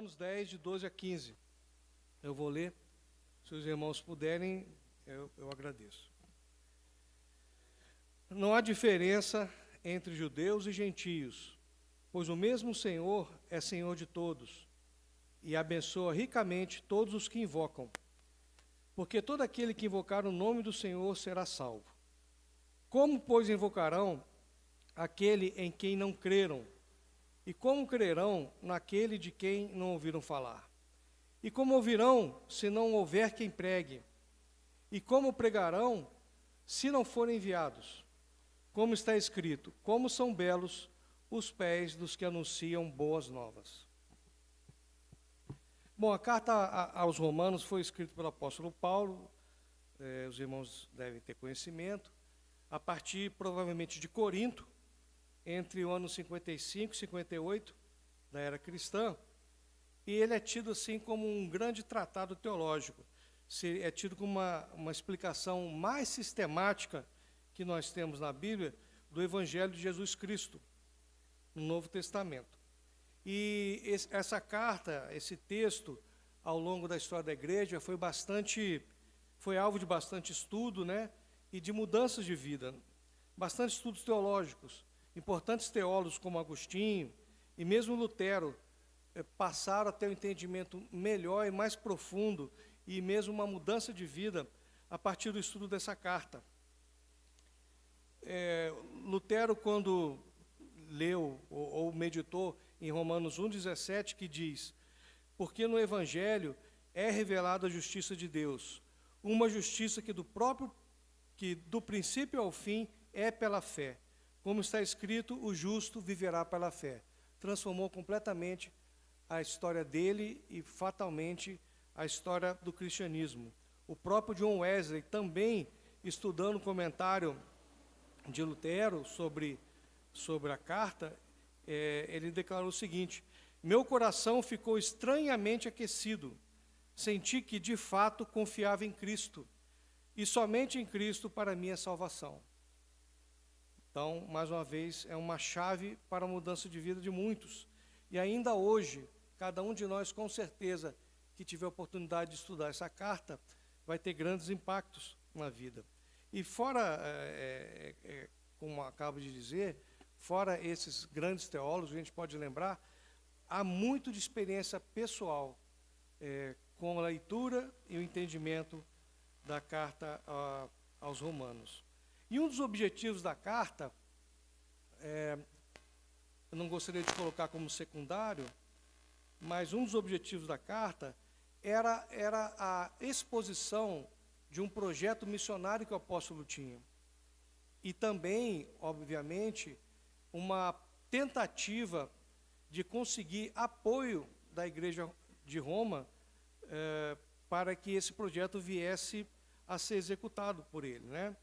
Romanos 10, de 12 a 15. Eu vou ler. Se os irmãos puderem, eu agradeço. Não há diferença entre judeus e gentios, pois o mesmo Senhor é Senhor de todos, e abençoa ricamente todos os que invocam. Porque todo aquele que invocar o nome do Senhor será salvo. Como, pois, invocarão aquele em quem não creram? E como crerão naquele de quem não ouviram falar? E como ouvirão, se não houver quem pregue? E como pregarão, se não forem enviados? Como está escrito, como são belos os pés dos que anunciam boas novas. Bom, a carta aos Romanos foi escrita pelo apóstolo Paulo, os irmãos devem ter conhecimento, a partir provavelmente de Corinto, entre o ano 55 e 58 da era cristã, e ele é tido assim como um grande tratado teológico, é tido como uma explicação mais sistemática que nós temos na Bíblia do Evangelho de Jesus Cristo, no Novo Testamento. E essa carta, esse texto, ao longo da história da igreja, foi alvo de bastante estudo, né, e de mudanças de vida, bastante estudos teológicos. Importantes teólogos como Agostinho e mesmo Lutero passaram a ter um entendimento melhor e mais profundo e mesmo uma mudança de vida a partir do estudo dessa carta. Lutero, quando leu ou meditou em Romanos 1,17, que diz: porque no Evangelho é revelada a justiça de Deus, uma justiça que do princípio ao fim é pela fé. Como está escrito, o justo viverá pela fé. Transformou completamente a história dele e fatalmente a história do cristianismo. O próprio John Wesley, também estudando o comentário de Lutero sobre a carta, ele declarou o seguinte: meu coração ficou estranhamente aquecido, senti que de fato confiava em Cristo, e somente em Cristo para a minha salvação. Então, mais uma vez, é uma chave para a mudança de vida de muitos. E ainda hoje, cada um de nós, com certeza, que tiver a oportunidade de estudar essa carta, vai ter grandes impactos na vida. E fora, como acabo de dizer, fora esses grandes teólogos, a gente pode lembrar, há muito de experiência pessoal com a leitura e o entendimento da carta aos Romanos. E um dos objetivos da carta, eu não gostaria de colocar como secundário, mas um dos objetivos da carta era a exposição de um projeto missionário que o apóstolo tinha. E também, obviamente, uma tentativa de conseguir apoio da Igreja de Roma para que esse projeto viesse a ser executado por ele, né?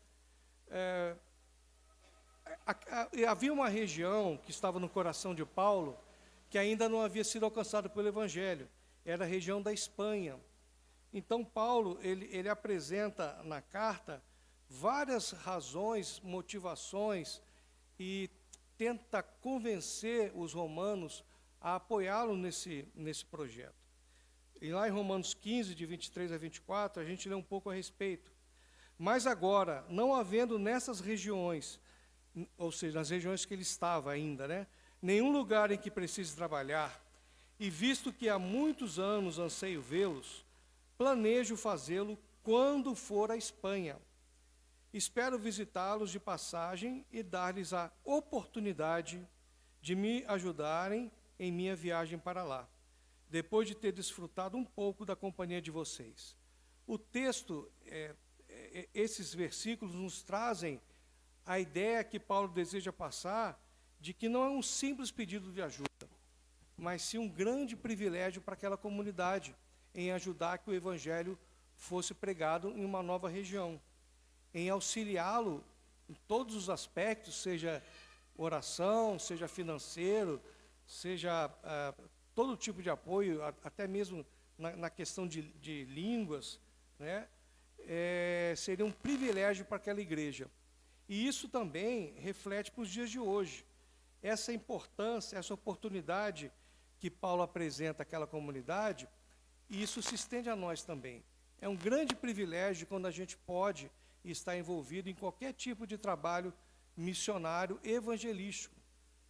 Havia uma região que estava no coração de Paulo que ainda não havia sido alcançada pelo Evangelho, era a região da Espanha. Então Paulo, ele apresenta na carta várias razões, motivações, e tenta convencer os romanos a apoiá-lo nesse projeto. E lá em Romanos 15, de 23 a 24, a gente lê um pouco a respeito. Mas agora, não havendo nessas regiões, ou seja, nas regiões que ele estava ainda, né, nenhum lugar em que precise trabalhar, e visto que há muitos anos anseio vê-los, planejo fazê-lo quando for à Espanha. Espero visitá-los de passagem e dar-lhes a oportunidade de me ajudarem em minha viagem para lá, depois de ter desfrutado um pouco da companhia de vocês. O texto, esses versículos nos trazem a ideia que Paulo deseja passar de que não é um simples pedido de ajuda, mas sim um grande privilégio para aquela comunidade em ajudar que o Evangelho fosse pregado em uma nova região, em auxiliá-lo em todos os aspectos, seja oração, seja financeiro, seja todo tipo de apoio, até mesmo na questão de línguas, né? Seria um privilégio para aquela igreja. E isso também reflete para os dias de hoje. Essa importância, essa oportunidade que Paulo apresenta àquela comunidade, e isso se estende a nós também. É um grande privilégio quando a gente pode estar envolvido em qualquer tipo de trabalho missionário evangelístico,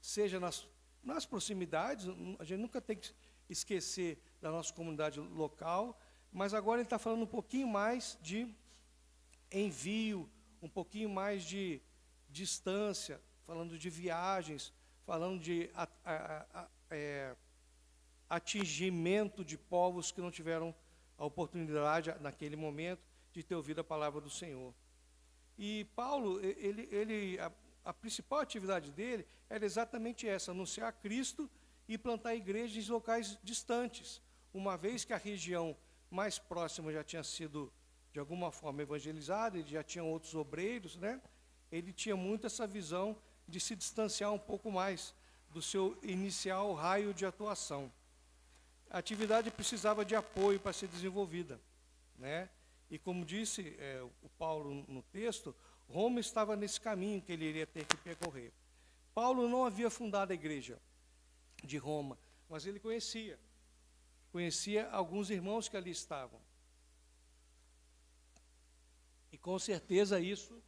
seja nas proximidades, a gente nunca tem que esquecer da nossa comunidade local, mas agora ele está falando um pouquinho mais de envio, um pouquinho mais de distância, falando de viagens, falando de atingimento de povos que não tiveram a oportunidade, naquele momento, de ter ouvido a palavra do Senhor. E Paulo, a principal atividade dele era exatamente essa, anunciar Cristo e plantar igrejas em locais distantes, uma vez que a região mais próxima já tinha sido, de alguma forma, evangelizada, ele já tinha outros obreiros, né? Ele tinha muito essa visão de se distanciar um pouco mais do seu inicial raio de atuação. A atividade precisava de apoio para ser desenvolvida, né? E como disse o Paulo no texto, Roma estava nesse caminho que ele iria ter que percorrer. Paulo não havia fundado a igreja de Roma, mas ele conhecia alguns irmãos que ali estavam. E com certeza isso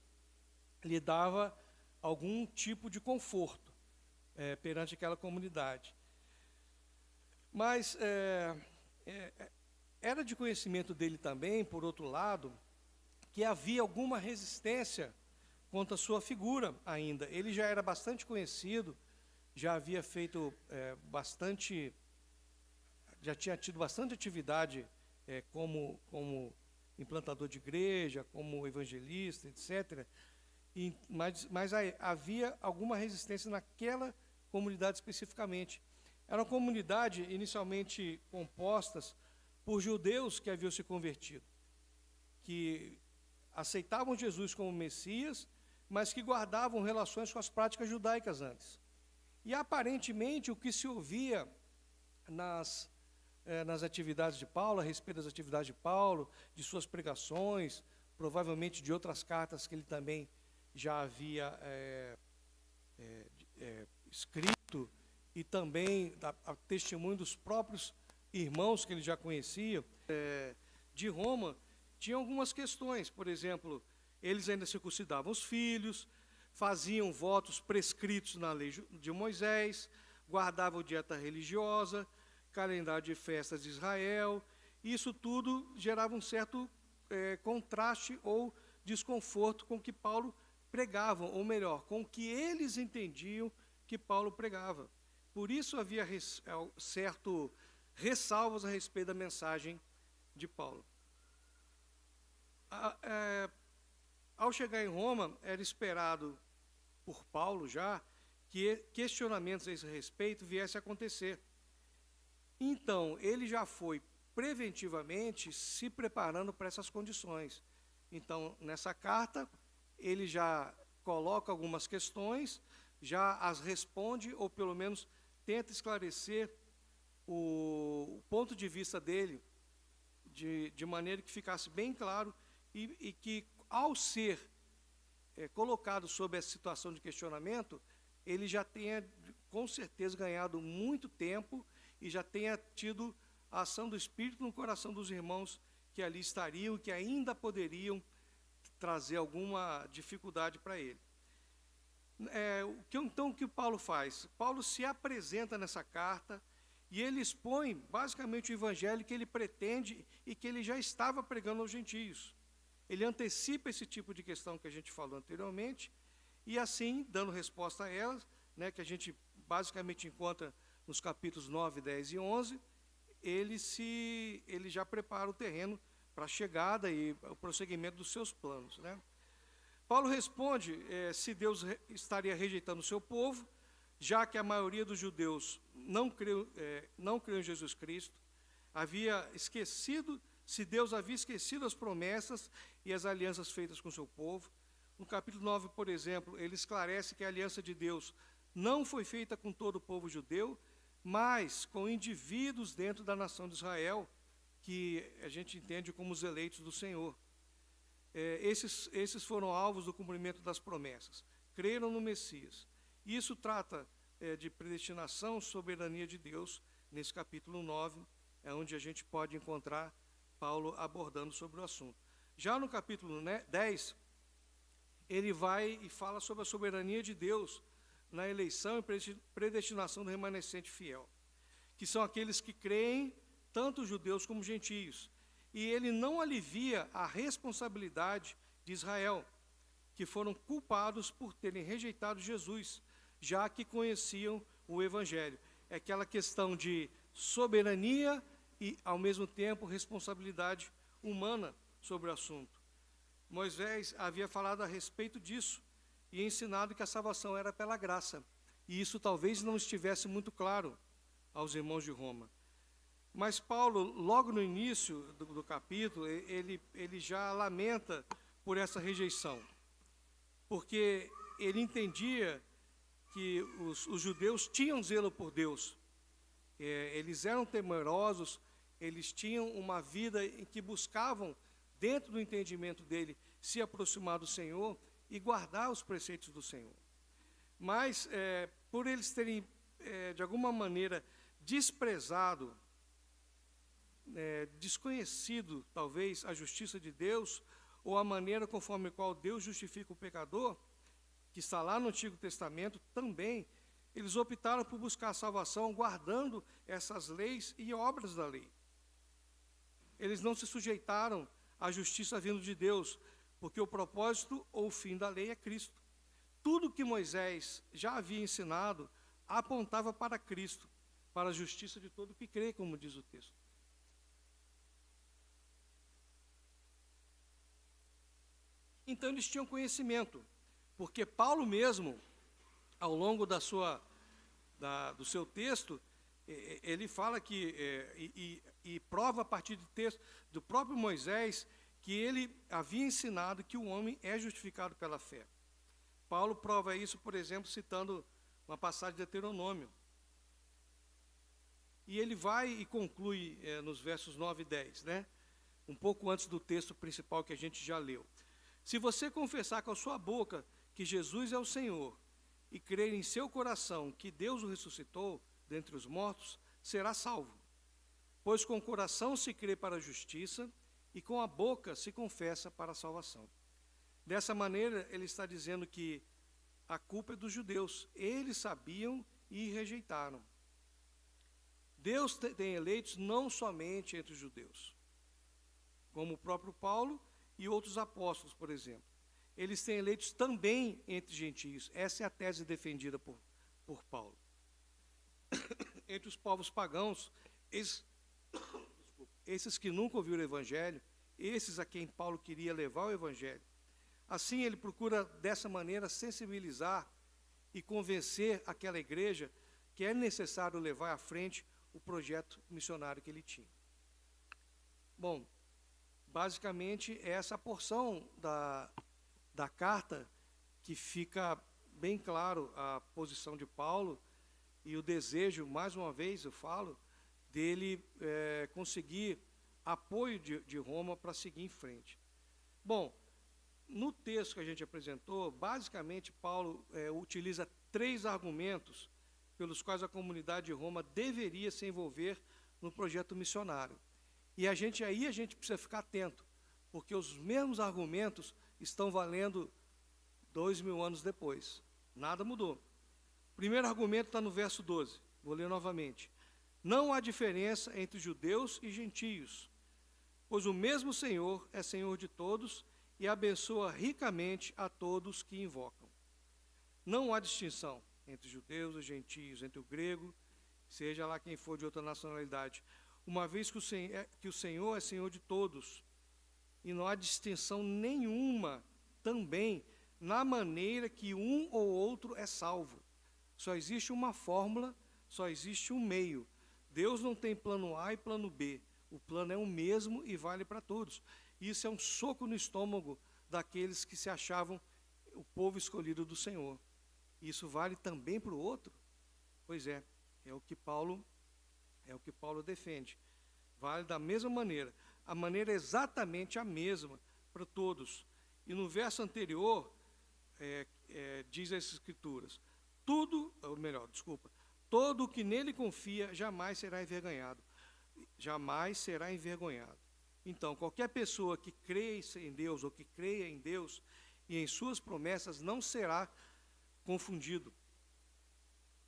lhe dava algum tipo de conforto perante aquela comunidade. Mas era de conhecimento dele também, por outro lado, que havia alguma resistência contra a sua figura ainda. Ele já era bastante conhecido, já havia feito já tinha tido bastante atividade como implantador de igreja, como evangelista, etc. Mas havia alguma resistência naquela comunidade especificamente. Era uma comunidade inicialmente compostas por judeus que haviam se convertido, que aceitavam Jesus como Messias, mas que guardavam relações com as práticas judaicas antes. E aparentemente o que se ouvia nas atividades de Paulo, a respeito das atividades de Paulo, de suas pregações, provavelmente de outras cartas que ele também já havia escrito, e também a testemunho dos próprios irmãos que ele já conhecia, de Roma, tinha algumas questões. Por exemplo, eles ainda circuncidavam os filhos, faziam votos prescritos na lei de Moisés, guardavam dieta religiosa, calendário de festas de Israel. Isso tudo gerava um certo contraste ou desconforto com o que Paulo pregava, ou melhor, com o que eles entendiam que Paulo pregava. Por isso havia certo ressalvas a respeito da mensagem de Paulo. Ao chegar em Roma, era esperado por Paulo já que questionamentos a esse respeito viessem a acontecer. Então, ele já foi preventivamente se preparando para essas condições. Então, nessa carta, ele já coloca algumas questões, já as responde, ou pelo menos tenta esclarecer o ponto de vista dele, de maneira que ficasse bem claro e que, ao ser colocado sob essa situação de questionamento, ele já tenha, com certeza, ganhado muito tempo e já tenha tido a ação do Espírito no coração dos irmãos que ali estariam, que ainda poderiam trazer alguma dificuldade para ele. Então, o que Paulo faz? Paulo se apresenta nessa carta e ele expõe, basicamente, o evangelho que ele pretende e que ele já estava pregando aos gentios. Ele antecipa esse tipo de questão que a gente falou anteriormente e, assim, dando resposta a elas, né, que a gente basicamente encontra nos capítulos 9, 10 e 11, ele já prepara o terreno para a chegada e o prosseguimento dos seus planos, né? Paulo responde se Deus estaria rejeitando o seu povo, já que a maioria dos judeus não creu em Jesus Cristo, se Deus havia esquecido as promessas e as alianças feitas com o seu povo. No capítulo 9, por exemplo, ele esclarece que a aliança de Deus não foi feita com todo o povo judeu, mas com indivíduos dentro da nação de Israel, que a gente entende como os eleitos do Senhor. Esses foram alvos do cumprimento das promessas. Creram no Messias. Isso trata de predestinação, soberania de Deus nesse capítulo 9, é onde a gente pode encontrar Paulo abordando sobre o assunto. Já no capítulo 10, ele vai e fala sobre a soberania de Deus na eleição e predestinação do remanescente fiel, que são aqueles que creem, tanto judeus como gentios. E ele não alivia a responsabilidade de Israel, que foram culpados por terem rejeitado Jesus, já que conheciam o Evangelho. É aquela questão de soberania e, ao mesmo tempo, responsabilidade humana sobre o assunto. Moisés havia falado a respeito disso e ensinado que a salvação era pela graça. E isso talvez não estivesse muito claro aos irmãos de Roma. Mas Paulo, logo no início do capítulo, ele já lamenta por essa rejeição, porque ele entendia que os judeus tinham zelo por Deus, eles eram temerosos, eles tinham uma vida em que buscavam, dentro do entendimento dele, se aproximar do Senhor e guardar os preceitos do Senhor. Mas, por eles terem, de alguma maneira, desprezado, desconhecido, talvez, a justiça de Deus, ou a maneira conforme a qual Deus justifica o pecador, que está lá no Antigo Testamento, também, eles optaram por buscar a salvação guardando essas leis e obras da lei. Eles não se sujeitaram à justiça vindo de Deus, porque o propósito ou o fim da lei é Cristo. Tudo que Moisés já havia ensinado apontava para Cristo, para a justiça de todo que crê, como diz o texto. Então eles tinham conhecimento, porque Paulo mesmo, ao longo do seu texto, ele fala que, e prova a partir do texto do próprio Moisés, que ele havia ensinado que o homem é justificado pela fé. Paulo prova isso, por exemplo, citando uma passagem de Deuteronômio. E ele vai e conclui nos versos 9 e 10, né? Um pouco antes do texto principal que a gente já leu. Se você confessar com a sua boca que Jesus é o Senhor e crer em seu coração que Deus o ressuscitou dentre os mortos, será salvo. Pois com o coração se crê para a justiça e com a boca se confessa para a salvação. Dessa maneira, ele está dizendo que a culpa é dos judeus. Eles sabiam e rejeitaram. Deus tem eleitos não somente entre os judeus, como o próprio Paulo e outros apóstolos, por exemplo. Eles têm eleitos também entre gentios. Essa é a tese defendida por Paulo. Entre os povos pagãos, esses que nunca ouviram o Evangelho, esses a quem Paulo queria levar o Evangelho. Assim, ele procura, dessa maneira, sensibilizar e convencer aquela igreja que é necessário levar à frente o projeto missionário que ele tinha. Bom, basicamente, é essa porção da carta que fica bem claro a posição de Paulo e o desejo, mais uma vez eu falo, dele conseguir apoio de Roma para seguir em frente. Bom, no texto que a gente apresentou, basicamente Paulo utiliza 3 argumentos pelos quais a comunidade de Roma deveria se envolver no projeto missionário. E a gente precisa ficar atento, porque os mesmos argumentos estão valendo 2000 anos depois. Nada mudou. O primeiro argumento está no verso 12. Vou ler novamente. Não há diferença entre judeus e gentios, pois o mesmo Senhor é Senhor de todos e abençoa ricamente a todos que invocam. Não há distinção entre judeus e gentios, entre o grego, seja lá quem for de outra nacionalidade, uma vez que o Senhor é Senhor de todos, e não há distinção nenhuma também na maneira que um ou outro é salvo. Só existe uma fórmula, só existe um meio. Deus não tem plano A e plano B. O plano é o mesmo e vale para todos. Isso é um soco no estômago daqueles que se achavam o povo escolhido do Senhor. Isso vale também para o outro? Pois é o que Paulo defende. Vale da mesma maneira. A maneira é exatamente a mesma para todos. E no verso anterior, diz as Escrituras, todo o que nele confia jamais será envergonhado. Jamais será envergonhado. Então, qualquer pessoa que crê em Deus, ou que creia em Deus e em suas promessas, não será confundido.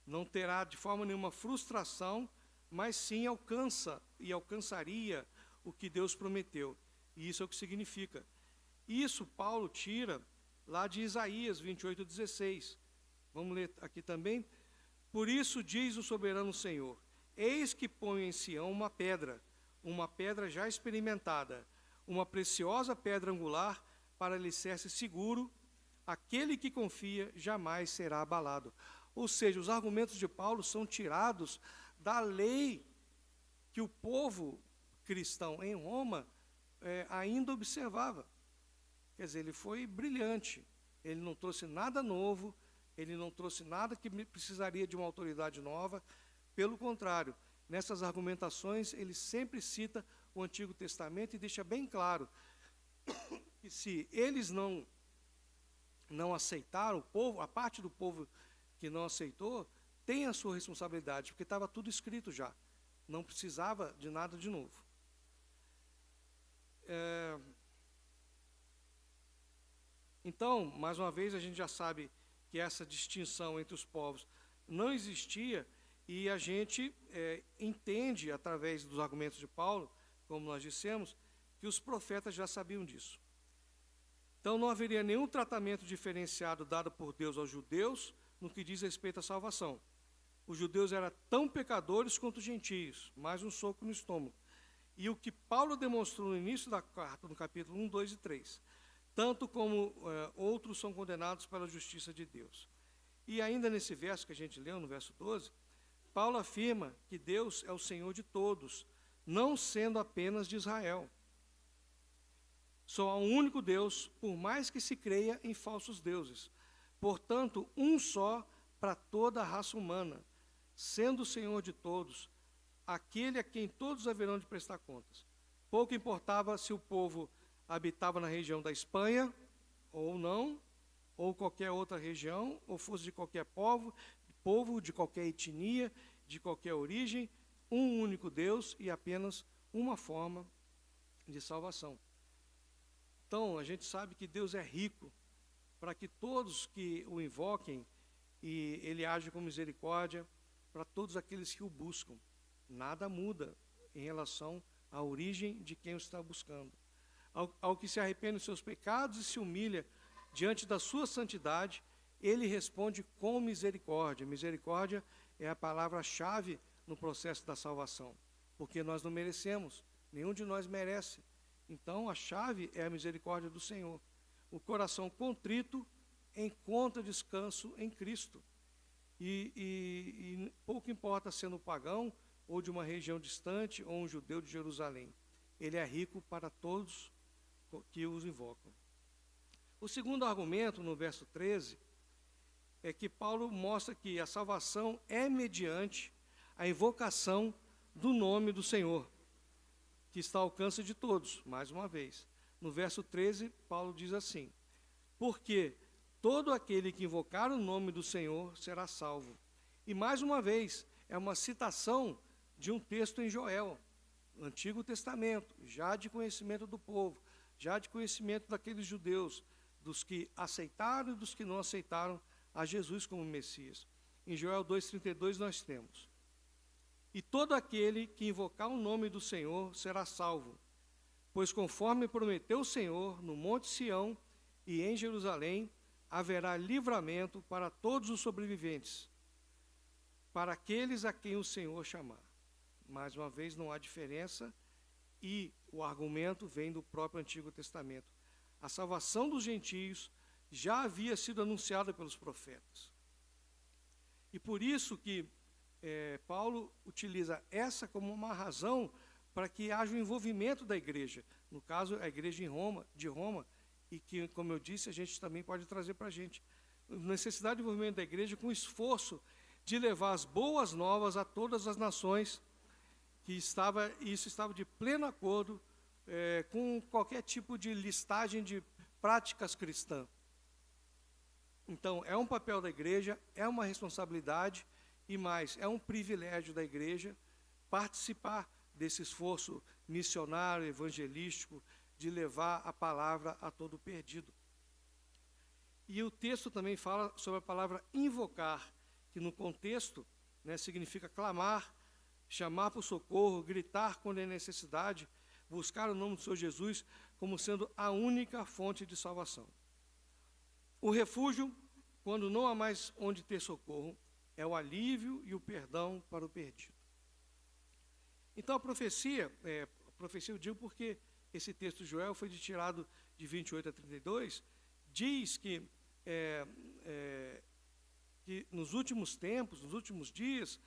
Não terá de forma nenhuma frustração, mas sim alcança e alcançaria o que Deus prometeu. E isso é o que significa. Isso Paulo tira lá de Isaías 28:16. Vamos ler aqui também. Por isso diz o soberano Senhor: eis que ponho em Sião uma pedra já experimentada, uma preciosa pedra angular para alicerce seguro, aquele que confia jamais será abalado. Ou seja, os argumentos de Paulo são tirados da lei que o povo cristão em Roma ainda observava. Quer dizer, ele foi brilhante, ele não trouxe nada novo, ele não trouxe nada que precisaria de uma autoridade nova. Pelo contrário, nessas argumentações, ele sempre cita o Antigo Testamento e deixa bem claro que se eles não aceitaram, o povo, a parte do povo que não aceitou, tem a sua responsabilidade, porque estava tudo escrito já, não precisava de nada de novo. Então, mais uma vez, a gente já sabe que essa distinção entre os povos não existia, e a gente entende, através dos argumentos de Paulo, como nós dissemos, que os profetas já sabiam disso. Então, não haveria nenhum tratamento diferenciado dado por Deus aos judeus no que diz respeito à salvação. Os judeus eram tão pecadores quanto os gentios, mais um soco no estômago. E o que Paulo demonstrou no início da carta, no capítulo 1, 2 e 3, tanto como outros são condenados pela justiça de Deus. E ainda nesse verso que a gente leu, no verso 12, Paulo afirma que Deus é o Senhor de todos, não sendo apenas de Israel. Só há um único Deus, por mais que se creia em falsos deuses. Portanto, um só para toda a raça humana, sendo o Senhor de todos, aquele a quem todos haverão de prestar contas. Pouco importava se o povo habitava na região da Espanha, ou não, ou qualquer outra região, ou fosse de qualquer povo, de qualquer etnia, de qualquer origem, um único Deus e apenas uma forma de salvação. Então, a gente sabe que Deus é rico para que todos que o invoquem, e Ele age com misericórdia para todos aqueles que o buscam. Nada muda em relação à origem de quem o está buscando. Ao que se arrepende dos seus pecados e se humilha diante da sua santidade, Ele responde com misericórdia. Misericórdia é a palavra-chave no processo da salvação, porque nós não merecemos, nenhum de nós merece. Então, a chave é a misericórdia do Senhor. O coração contrito encontra descanso em Cristo. E pouco importa sendo pagão, ou de uma região distante, ou um judeu de Jerusalém. Ele é rico para todos que os invocam. O segundo argumento, no verso 13, é que Paulo mostra que a salvação é mediante a invocação do nome do Senhor, que está ao alcance de todos, mais uma vez. No verso 13, Paulo diz assim: porque todo aquele que invocar o nome do Senhor será salvo. E mais uma vez, é uma citação de um texto em Joel, no Antigo Testamento, já de conhecimento do povo, já de conhecimento daqueles judeus, dos que aceitaram e dos que não aceitaram a Jesus como Messias. Em Joel 2,32 nós temos: e todo aquele que invocar o nome do Senhor será salvo, pois conforme prometeu o Senhor, no monte Sião e em Jerusalém haverá livramento para todos os sobreviventes, para aqueles a quem o Senhor chamar. Mais uma vez, não há diferença, e o argumento vem do próprio Antigo Testamento. A salvação dos gentios já havia sido anunciada pelos profetas. E por isso que Paulo utiliza essa como uma razão para que haja o envolvimento da igreja. No caso, a igreja de Roma, e que, como eu disse, a gente também pode trazer para a gente. Necessidade de envolvimento da igreja com esforço de levar as boas novas a todas as nações, isso estava de pleno acordo com qualquer tipo de listagem de práticas cristãs. Então, é um papel da igreja, é uma responsabilidade, e mais, é um privilégio da igreja participar desse esforço missionário, evangelístico, de levar a palavra a todo perdido. E o texto também fala sobre a palavra invocar, que no contexto, né, significa clamar, chamar por socorro, gritar quando é necessidade, buscar o nome do Senhor Jesus como sendo a única fonte de salvação. O refúgio, quando não há mais onde ter socorro, é o alívio e o perdão para o perdido. Então a profecia eu digo porque esse texto de Joel foi tirado de 28 a 32, diz que nos últimos tempos, nos últimos dias,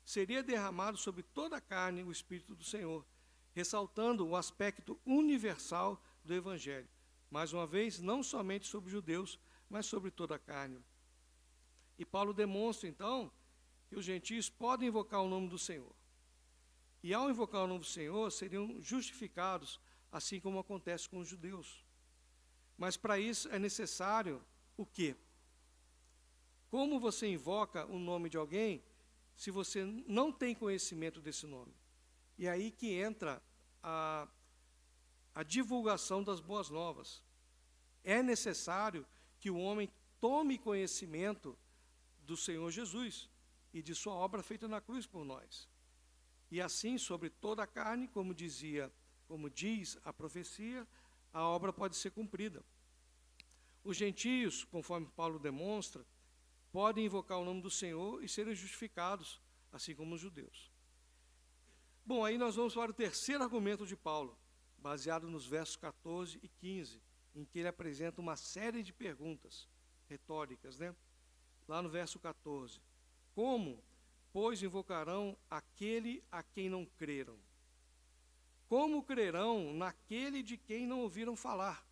seria derramado sobre toda a carne o Espírito do Senhor, ressaltando o aspecto universal do Evangelho. Mais uma vez, não somente sobre os judeus, mas sobre toda a carne. E Paulo demonstra, então, que os gentios podem invocar o nome do Senhor. E ao invocar o nome do Senhor, seriam justificados, assim como acontece com os judeus. Mas para isso é necessário o quê? Como você invoca o nome de alguém se você não tem conhecimento desse nome? E aí que entra a divulgação das boas novas. É necessário que o homem tome conhecimento do Senhor Jesus e de sua obra feita na cruz por nós. E assim, sobre toda a carne, como diz a profecia, a obra pode ser cumprida. Os gentios, conforme Paulo demonstra, podem invocar o nome do Senhor e serem justificados, assim como os judeus. Bom, aí nós vamos para o terceiro argumento de Paulo, baseado nos versos 14 e 15, em que ele apresenta uma série de perguntas retóricas, né? Lá no verso 14. Como, pois, invocarão aquele a quem não creram? Como crerão naquele de quem não ouviram falar?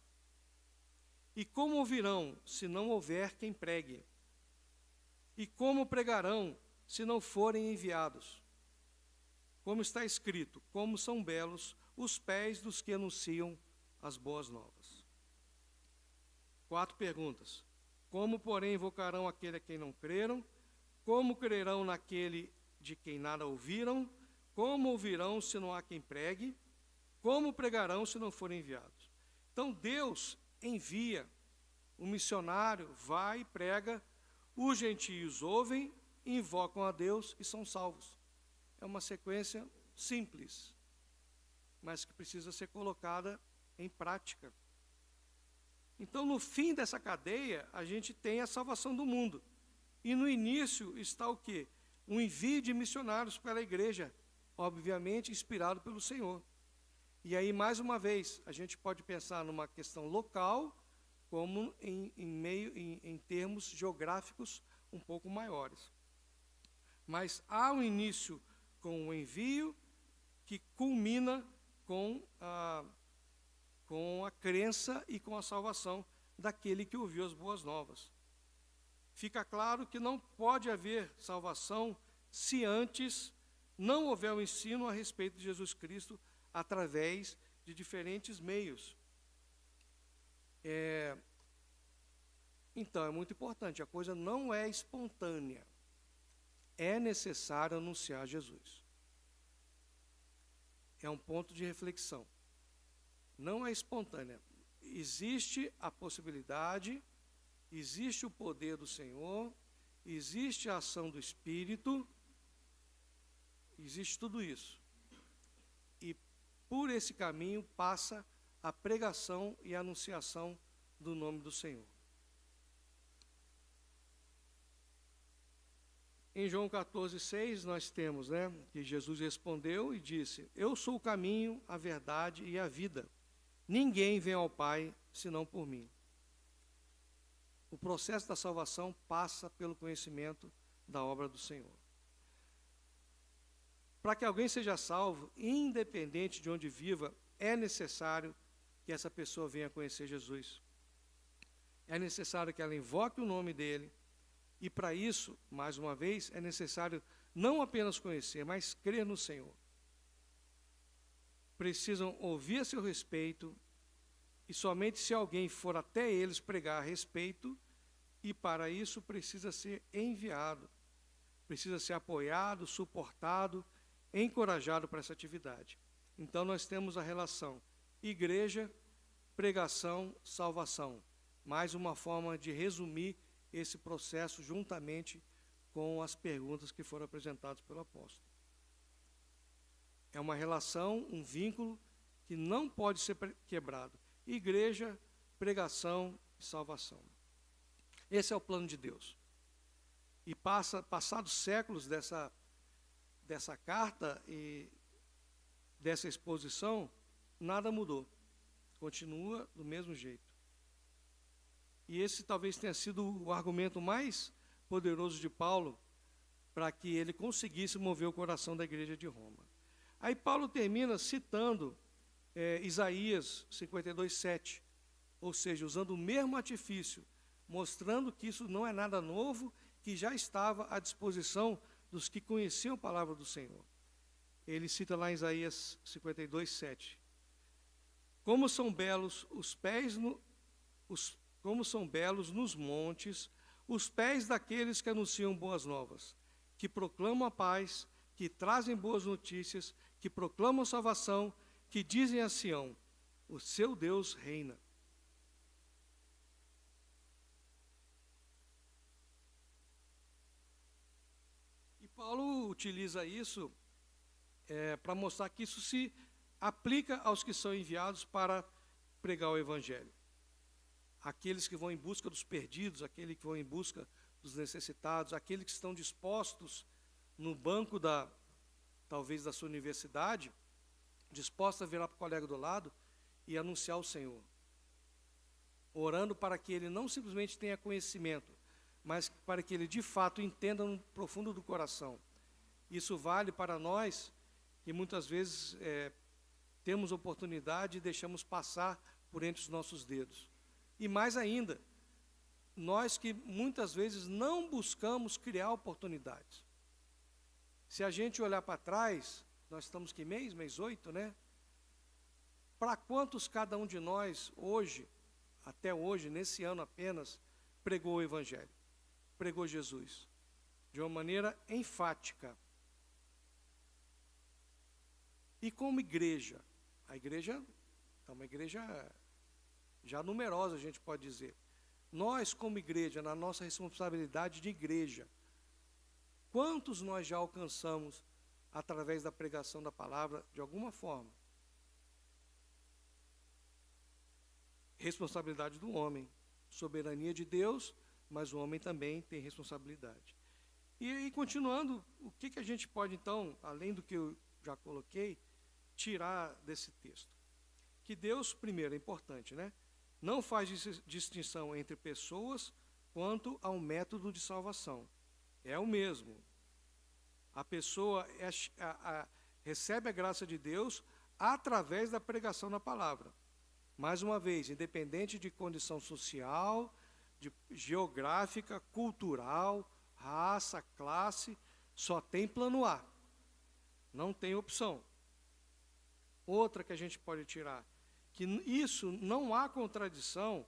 E como ouvirão, se não houver quem pregue? E como pregarão, se não forem enviados? Como está escrito, como são belos os pés dos que anunciam as boas novas. 4 perguntas. Como, porém, invocarão aquele a quem não creram? Como crerão naquele de quem nada ouviram? Como ouvirão se não há quem pregue? Como pregarão se não forem enviados? Então Deus envia, o missionário vai e prega, os gentios ouvem, invocam a Deus e são salvos. É uma sequência simples, mas que precisa ser colocada em prática. Então, no fim dessa cadeia, a gente tem a salvação do mundo. E no início está o quê? Um envio de missionários para a igreja, obviamente inspirado pelo Senhor. E aí, mais uma vez, a gente pode pensar numa questão local, como em termos geográficos um pouco maiores. Mas há um início com o envio que culmina com a crença e com a salvação daquele que ouviu as boas novas. Fica claro que não pode haver salvação se antes não houver um ensino a respeito de Jesus Cristo através de diferentes meios. Então, é muito importante, a coisa não é espontânea. É necessário anunciar Jesus. É um ponto de reflexão. Não é espontânea. Existe a possibilidade, existe o poder do Senhor, existe a ação do Espírito, existe tudo isso. E por esse caminho passa a pregação e a anunciação do nome do Senhor. Em João 14,6 nós temos, que Jesus respondeu e disse: Eu sou o caminho, a verdade e a vida. Ninguém vem ao Pai senão por mim. O processo da salvação passa pelo conhecimento da obra do Senhor. Para que alguém seja salvo, independente de onde viva, é necessário que essa pessoa venha conhecer Jesus. É necessário que ela invoque o nome dele. E para isso, mais uma vez, é necessário não apenas conhecer, mas crer no Senhor. Precisam ouvir a seu respeito, e somente se alguém for até eles pregar a respeito, e para isso precisa ser enviado. precisa ser apoiado, suportado, encorajado para essa atividade. Então, nós temos a relação igreja, pregação, salvação. Mais uma forma de resumir esse processo juntamente com as perguntas que foram apresentadas pelo apóstolo. É uma relação, um vínculo que não pode ser quebrado. Igreja, pregação e salvação. Esse é o plano de Deus. E passados séculos dessa carta e dessa exposição, nada mudou. Continua do mesmo jeito. E esse talvez tenha sido o argumento mais poderoso de Paulo para que ele conseguisse mover o coração da igreja de Roma. Aí Paulo termina citando Isaías 52:7, ou seja, usando o mesmo artifício, mostrando que isso não é nada novo, que já estava à disposição dos que conheciam a palavra do Senhor. Ele cita lá em Isaías 52:7. Como são belos como são belos nos montes os pés daqueles que anunciam boas novas, que proclamam a paz, que trazem boas notícias, que proclamam salvação, que dizem a Sião: o seu Deus reina. E Paulo utiliza isso para mostrar que isso se aplica aos que são enviados para pregar o Evangelho. Aqueles que vão em busca dos perdidos, aqueles que vão em busca dos necessitados, aqueles que estão dispostos no banco talvez da sua universidade, dispostos a virar para o colega do lado e anunciar o Senhor. Orando para que ele não simplesmente tenha conhecimento, mas para que ele de fato entenda no profundo do coração. Isso vale para nós que muitas vezes temos oportunidade e deixamos passar por entre os nossos dedos. E mais ainda, nós que muitas vezes não buscamos criar oportunidades. Se a gente olhar para trás, nós estamos que mês? Mês 8, né? Para quantos cada um de nós hoje, até hoje, nesse ano apenas, pregou o Evangelho? Pregou Jesus? De uma maneira enfática. E como igreja? A igreja é uma igreja já numerosa, a gente pode dizer. Nós, como igreja, na nossa responsabilidade de igreja, quantos nós já alcançamos através da pregação da palavra, de alguma forma? Responsabilidade do homem, soberania de Deus, mas o homem também tem responsabilidade. E continuando, o que a gente pode, então, além do que eu já coloquei, tirar desse texto? Que Deus, primeiro, é importante, né? Não faz distinção entre pessoas quanto ao método de salvação. É o mesmo. A pessoa recebe a graça de Deus através da pregação da palavra. Mais uma vez, independente de condição social, geográfica, cultural, raça, classe, só tem plano A. Não tem opção. Outra que a gente pode tirar, que isso não há contradição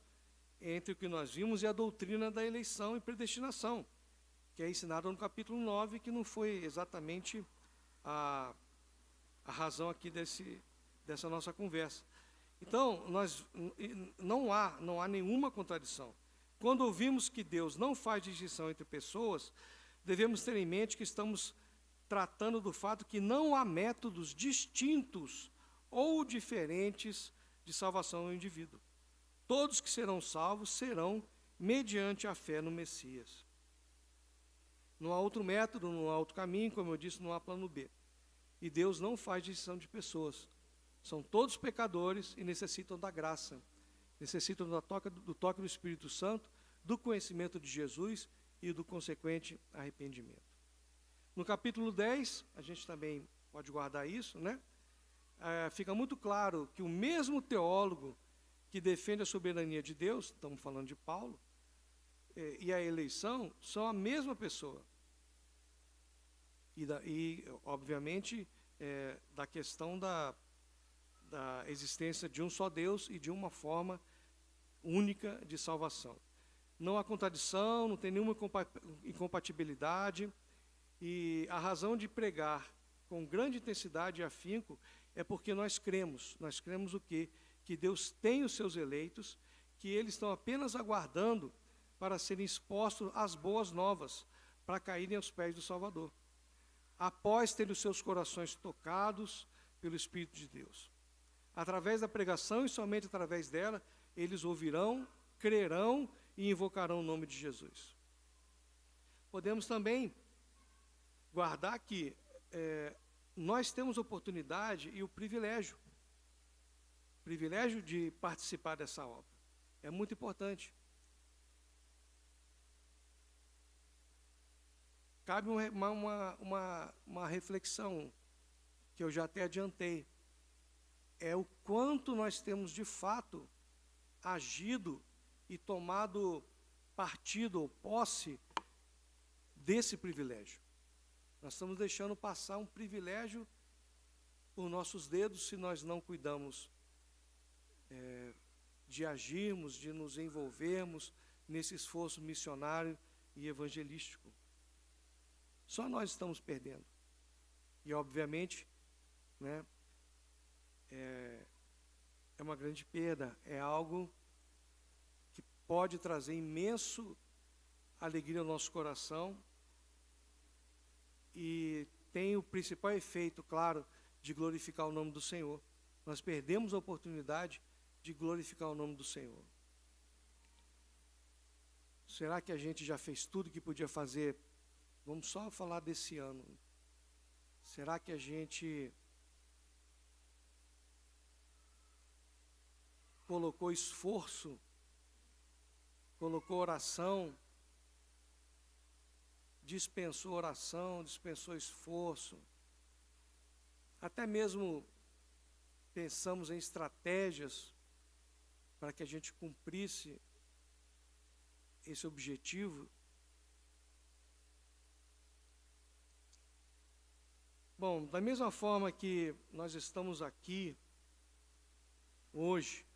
entre o que nós vimos e a doutrina da eleição e predestinação, que é ensinada no capítulo 9, que não foi exatamente a razão aqui dessa nossa conversa. Então, não há nenhuma contradição. Quando ouvimos que Deus não faz distinção entre pessoas, devemos ter em mente que estamos tratando do fato que não há métodos distintos ou diferentes de salvação ao indivíduo. Todos que serão salvos serão mediante a fé no Messias. Não há outro método, não há outro caminho, como eu disse, não há plano B. E Deus não faz distinção de pessoas. São todos pecadores e necessitam da graça, necessitam do toque do Espírito Santo, do conhecimento de Jesus e do consequente arrependimento. No capítulo 10, a gente também pode guardar isso, né? Fica muito claro que o mesmo teólogo que defende a soberania de Deus, estamos falando de Paulo, e a eleição, são a mesma pessoa. Obviamente, da questão da existência de um só Deus e de uma forma única de salvação. Não há contradição, não tem nenhuma incompatibilidade, E a razão de pregar com grande intensidade e afinco é porque nós cremos o quê? Que Deus tem os seus eleitos, que eles estão apenas aguardando para serem expostos às boas novas, para caírem aos pés do Salvador, após terem os seus corações tocados pelo Espírito de Deus. Através da pregação e somente através dela, eles ouvirão, crerão e invocarão o nome de Jesus. Podemos também guardar que nós temos oportunidade e o privilégio de participar dessa obra. É muito importante. Cabe uma reflexão, que eu já até adiantei, é o quanto nós temos de fato agido e tomado partido ou posse desse privilégio. Nós estamos deixando passar um privilégio por nossos dedos se nós não cuidamos de agirmos, de nos envolvermos nesse esforço missionário e evangelístico. Só nós estamos perdendo. E, obviamente, né, é uma grande perda, é algo que pode trazer imenso alegria ao nosso coração e tem o principal efeito, claro, de glorificar o nome do Senhor. Nós perdemos a oportunidade de glorificar o nome do Senhor. Será que a gente já fez tudo que podia fazer? Vamos só falar desse ano. Será que a gente colocou esforço, colocou oração, dispensou oração, dispensou esforço, até mesmo pensamos em estratégias para que a gente cumprisse esse objetivo? Bom, da mesma forma que nós estamos aqui hoje,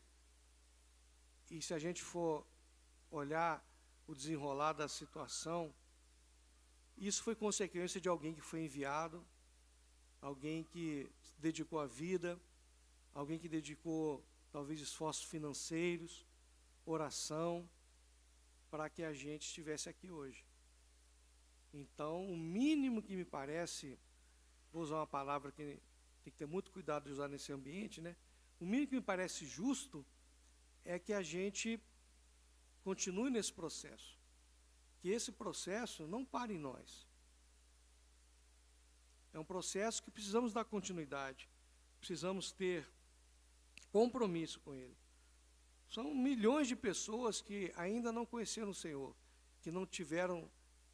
e se a gente for olhar o desenrolar da situação, isso foi consequência de alguém que foi enviado, alguém que dedicou a vida, alguém que dedicou talvez esforços financeiros, oração, para que a gente estivesse aqui hoje. Então, o mínimo que me parece, vou usar uma palavra que tem que ter muito cuidado de usar nesse ambiente, né? O mínimo que me parece justo é que a gente continue nesse processo, que esse processo não pare em nós. É um processo que precisamos dar continuidade, precisamos ter compromisso com ele. São milhões de pessoas que ainda não conheceram o Senhor, que não tiveram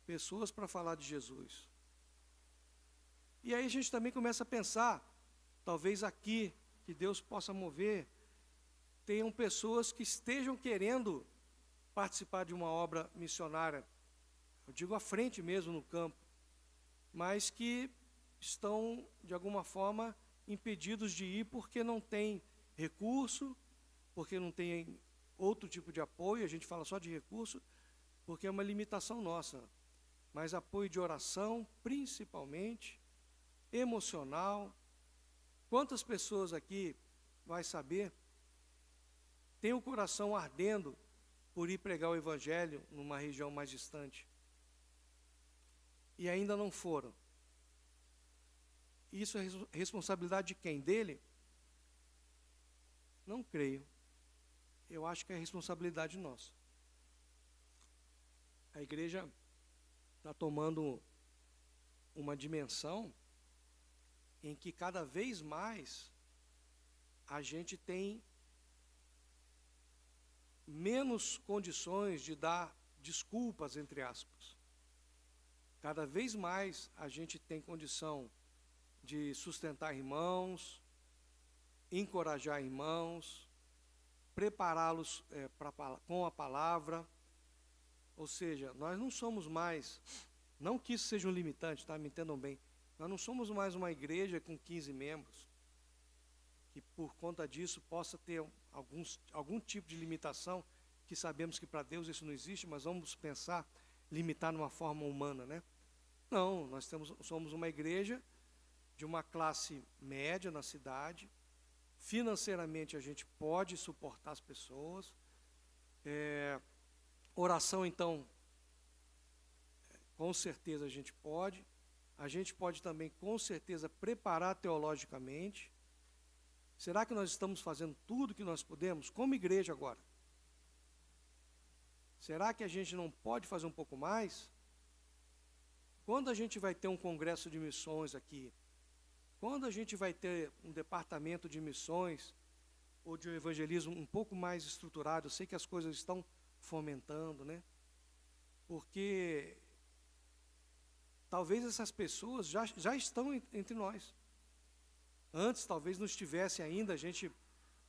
pessoas para falar de Jesus. E aí a gente também começa a pensar, talvez aqui, que Deus possa mover, tenham pessoas que estejam querendo participar de uma obra missionária, eu digo à frente mesmo no campo, mas que estão, de alguma forma, impedidos de ir porque não tem recurso, porque não tem outro tipo de apoio, a gente fala só de recurso, porque é uma limitação nossa, mas apoio de oração, principalmente, emocional. Quantas pessoas aqui, vai saber, têm o coração ardendo por ir pregar o Evangelho numa região mais distante e ainda não foram? Isso é responsabilidade de quem? Dele? Não creio. Eu acho que é responsabilidade nossa. A igreja está tomando uma dimensão em que cada vez mais a gente tem menos condições de dar desculpas, entre aspas. Cada vez mais a gente tem condição de sustentar irmãos, encorajar irmãos, prepará-los com a palavra. Ou seja, nós não somos mais, não que isso seja um limitante, tá? Me entendam bem, nós não somos mais uma igreja com 15 membros, que por conta disso possa ter algum tipo de limitação, que sabemos que para Deus isso não existe, mas vamos pensar, limitar de uma forma humana, né? Não, somos uma igreja de uma classe média na cidade. Financeiramente a gente pode suportar as pessoas. Oração, então, com certeza a gente pode. A gente pode também, com certeza, preparar teologicamente. Será que nós estamos fazendo tudo que nós podemos como igreja agora? Será que a gente não pode fazer um pouco mais? Quando a gente vai ter um congresso de missões aqui? Quando a gente vai ter um departamento de missões ou de um evangelismo um pouco mais estruturado? Eu sei que as coisas estão fomentando, né? Porque talvez essas pessoas já estão entre nós. Antes, talvez não estivesse ainda,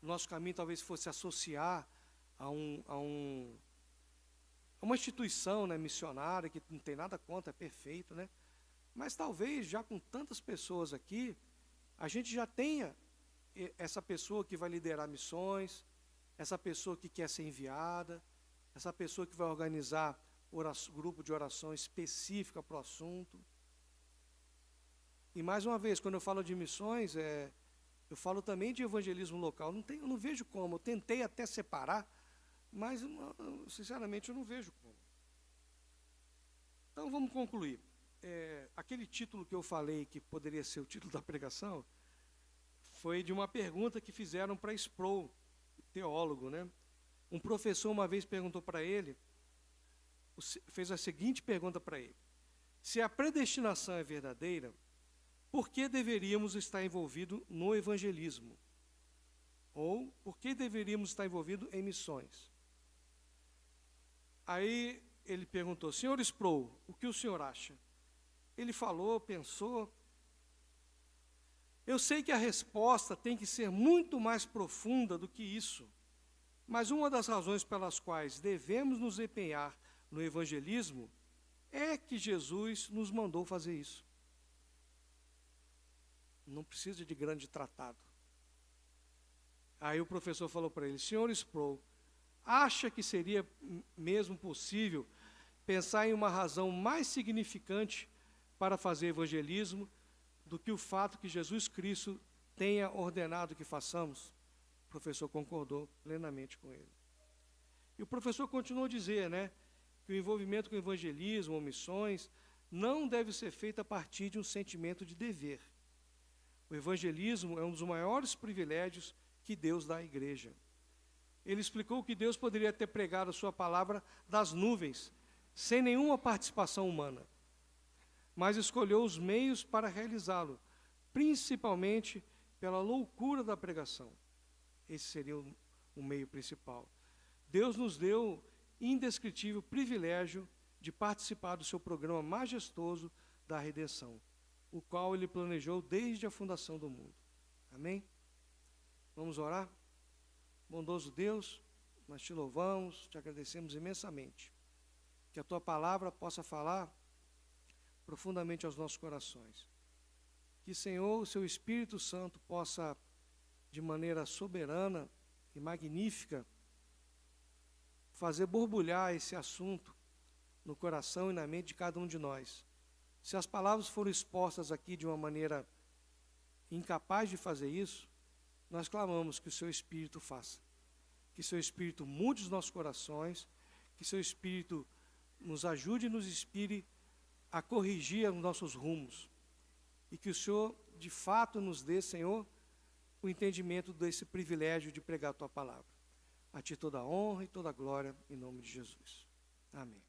nosso caminho talvez fosse associar a uma instituição, né, missionária, que não tem nada contra, é perfeito, né? Mas talvez, já com tantas pessoas aqui, a gente já tenha essa pessoa que vai liderar missões, essa pessoa que quer ser enviada, essa pessoa que vai organizar grupo de oração específica para o assunto. E mais uma vez, quando eu falo de missões, eu falo também de evangelismo local. Eu não vejo como, eu tentei até separar, mas sinceramente eu não vejo como. Então vamos concluir. Aquele título que eu falei, que poderia ser o título da pregação, foi de uma pergunta que fizeram para Sproul, teólogo, né? Um professor uma vez perguntou para ele, fez a seguinte pergunta para ele: se a predestinação é verdadeira, por que deveríamos estar envolvidos no evangelismo? Ou por que deveríamos estar envolvidos em missões? Aí ele perguntou: senhor Sproul, o que o senhor acha? Ele falou, pensou. Eu sei que a resposta tem que ser muito mais profunda do que isso, mas uma das razões pelas quais devemos nos empenhar no evangelismo é que Jesus nos mandou fazer isso. Não precisa de grande tratado. Aí o professor falou para ele: senhor Sproul, acha que seria mesmo possível pensar em uma razão mais significante para fazer evangelismo do que o fato que Jesus Cristo tenha ordenado que façamos? O professor concordou plenamente com ele. E o professor continuou a dizer, né, que o envolvimento com o evangelismo ou missões não deve ser feito a partir de um sentimento de dever. O evangelismo é um dos maiores privilégios que Deus dá à igreja. Ele explicou que Deus poderia ter pregado a sua palavra das nuvens, sem nenhuma participação humana, mas escolheu os meios para realizá-lo, principalmente pela loucura da pregação. Esse seria o meio principal. Deus nos deu indescritível privilégio de participar do seu programa majestoso da redenção, o qual ele planejou desde a fundação do mundo. Amém? Vamos orar? Bondoso Deus, nós te louvamos, te agradecemos imensamente. Que a tua palavra possa falar profundamente aos nossos corações. Que, Senhor, o seu Espírito Santo possa, de maneira soberana e magnífica, fazer borbulhar esse assunto no coração e na mente de cada um de nós. Se as palavras foram expostas aqui de uma maneira incapaz de fazer isso, nós clamamos que o seu Espírito faça. Que o seu Espírito mude os nossos corações, que o seu Espírito nos ajude e nos inspire a corrigir os nossos rumos. E que o Senhor, de fato, nos dê, Senhor, o entendimento desse privilégio de pregar a tua palavra. A ti toda a honra e toda a glória, em nome de Jesus. Amém.